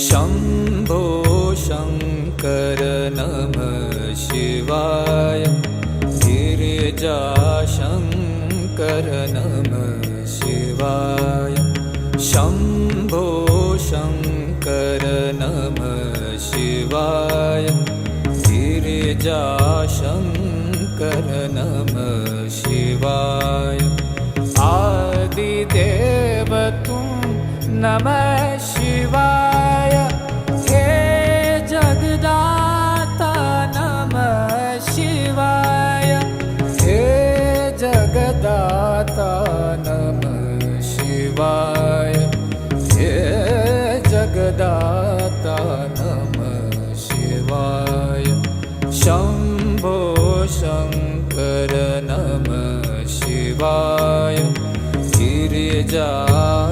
शम्भो शङ्कर नमः शिवाय गिरिजाशङ्कर नमः शिवाय शम्भो शङ्कर नमः शिवाय गिरिजाशङ्कर नमः शिवाय आदिदेव तुम नमः शिवाय हे जगदाता नमः शिवाय हे जगदाता नमः शिवाय हे जगदाता नमः शिवाय शम्भो शङ्कर नमः शिवाय गिरिजाशङ्कर